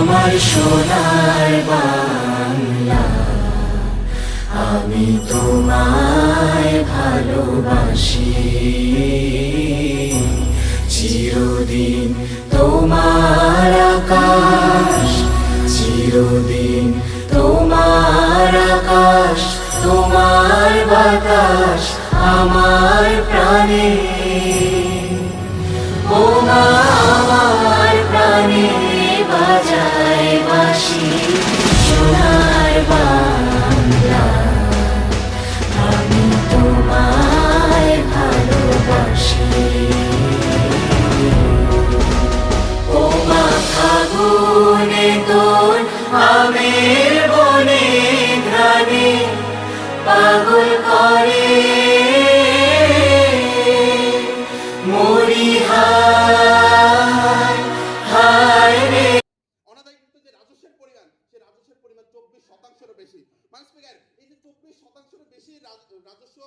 আমার সোনার বাংলা, আমি তোমায় ভালোবাসি। চিরদিন তোমার আকাশ, চিরদিন তোমার আকাশ, তোমার বাতাস আমার প্রাণে। ও মা আমার প্রাণে বাজায় বাঁশি সোনার বাংলা, আমি তোমায় ভালোবাসি। ও মা ফাগুনে তোর আমের বনে ঘ্রাণে পাগল করে মরি হায় হায় রে। অনাদায়িত যে রাজস্বের পরিমাণ, সেই রাজস্বের পরিমাণ 24% বেশি। মানে স্পিকার, এই যে 24% বেশি রাজস্ব